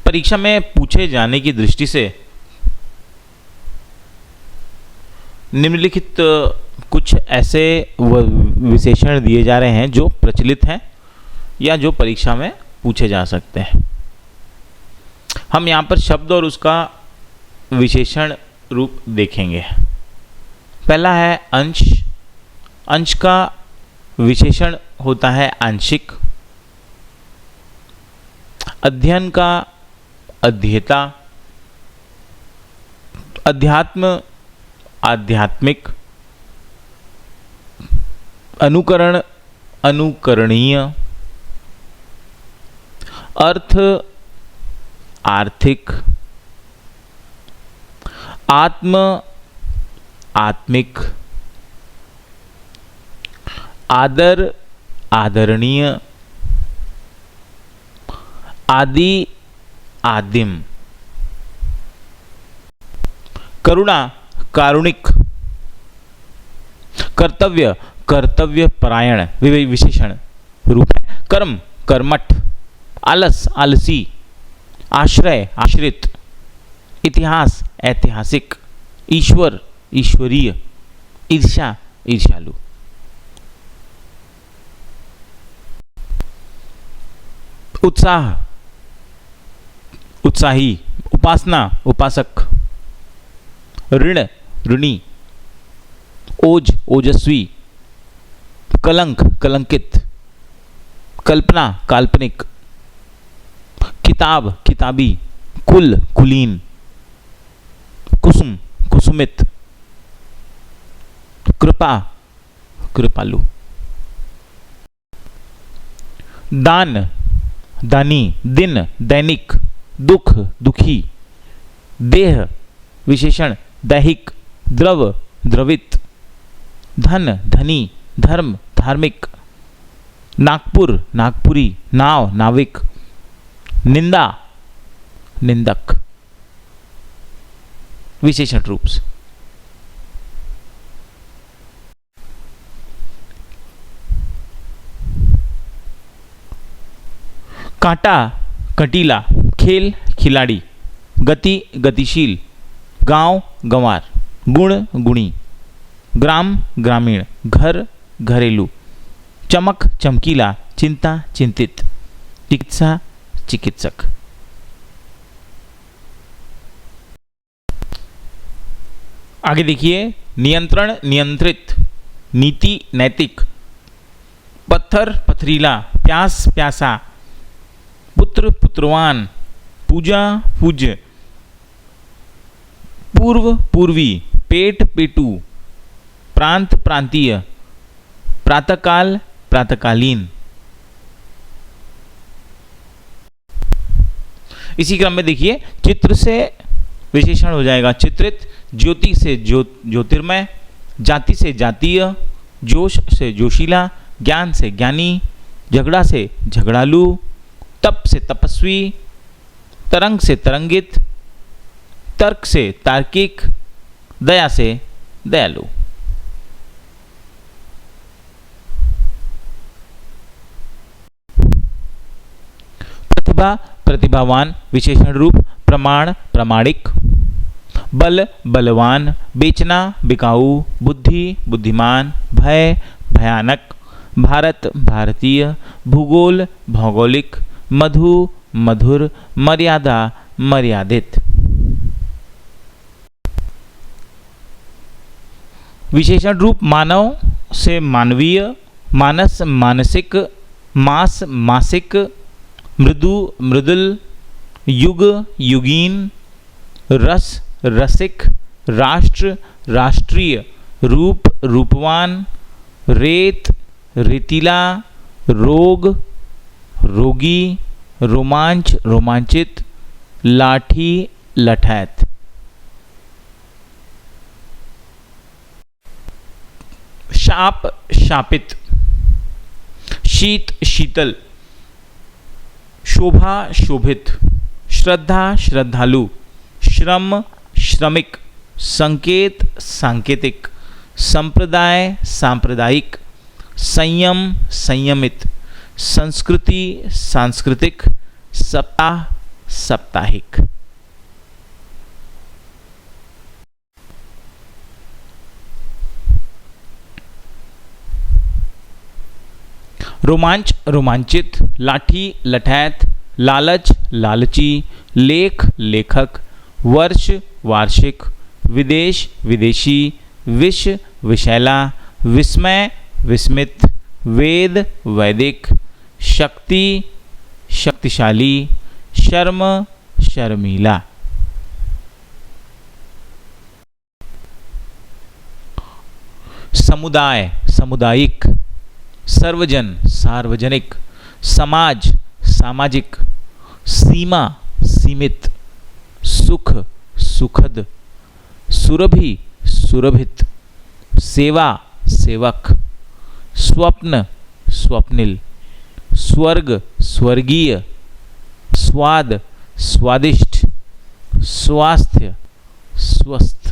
परीक्षा में पूछे जाने की दृष्टि से निम्नलिखित कुछ ऐसे विशेषण दिए जा रहे हैं जो प्रचलित हैं या जो परीक्षा में पूछे जा सकते हैं। हम यहाँ पर शब्द और उसका विशेषण रूप देखेंगे। पहला है अंश। अंश का विशेषण होता है आंशिक। अध्ययन का अध्येता। अध्यात्म आध्यात्मिक। अनुकरण अनुकरणीय। अर्थ आर्थिक। आत्म आत्मिक। आदर आदरणीय। आदि आदिम। करुणा कारुणिक। कर्तव्य कर्तव्य परायण विशेषण रूप है। कर्म कर्मठ। आलस आलसी। आश्रय आश्रित। इतिहास ऐतिहासिक। ईश्वर ईश्वरीय। ईर्ष्या ईर्ष्यालु। उत्साह उत्साही। उपासना उपासक। ऋण ऋणी। ओज ओजस्वी। कलंक कलंकित। कल्पना काल्पनिक। किताब किताबी। कुल कुलीन। कुसुम कुसुमित। कृपा कृपालु। दान दानी। दिन दैनिक। दुख दुखी। देह विशेषण दैहिक। द्रव द्रवित। धन धनी। धर्म धार्मिक। नागपुर नागपुरी। नाव नाविक। निंदा निंदक। विशेषण रूप से कांटा कटीला। खेल खिलाड़ी। गति गतिशील। गांव गंवार। गुण गुणी। ग्राम ग्रामीण। घर घरेलू। चमक चमकीला। चिंता चिंतित। चिकित्सा चिकित्सक। आगे देखिए नियंत्रण नियंत्रित। नीति नैतिक। पत्थर पथरीला। प्यास प्यासा। पुत्र पुत्रवान। पूजा पूज्य। पूर्व पूर्वी। पेट पेटू। प्रांत प्रांतीय। प्रातःकाल प्रातःकालीन। इसी क्रम में देखिए चित्र से विशेषण हो जाएगा चित्रित। ज्योति से ज्योतिर्मय। जाति से जातीय। जोश से जोशीला। ज्ञान से ज्ञानी। झगड़ा से झगड़ालू। तप से तपस्वी। तरंग से तरंगित। तर्क से तार्किक। दया से दयालु। प्रतिभा प्रतिभावान विशेषण रूप। प्रमाण प्रामाणिक। बल बलवान। बेचना बिकाऊ। बुद्धि बुद्धिमान। भय भयानक। भारत भारतीय। भूगोल भौगोलिक। मधु मधुर। मर्यादा मर्यादित। विशेषण रूप मानव से मानवीय। मानस मानसिक। मास मासिक। मृदु मृदुल। युग युगीन। रस रसिक। राष्ट्र राष्ट्रीय। रूप रूपवान। रेत रेतीला। रोग रोगी। रोमांच रोमांचित। लाठी लठैत। शाप शापित, शीत शीतल, शोभा शोभित, श्रद्धा श्रद्धालु, श्रम श्रमिक, संकेत सांकेतिक, संप्रदाय सांप्रदायिक, संयम संयमित, संस्कृति सांस्कृतिक, सप्ताह साप्ताहिक। रोमांच रोमांचित, लाठी लठैत, लालच लालची, लेख लेखक, वर्ष वार्षिक, विदेश विदेशी, विष विषैला, विस्मय विस्मित, वेद वैदिक, शक्ति शक्तिशाली, शर्म शर्मीला। समुदाय सामुदायिक, सर्वजन सार्वजनिक, समाज सामाजिक, सीमा सीमित, सुख सुखद, सुरभि सुरभित, सेवा सेवक, स्वप्न स्वप्निल, स्वर्ग स्वर्गीय, स्वाद स्वादिष्ट, स्वास्थ्य स्वस्थ।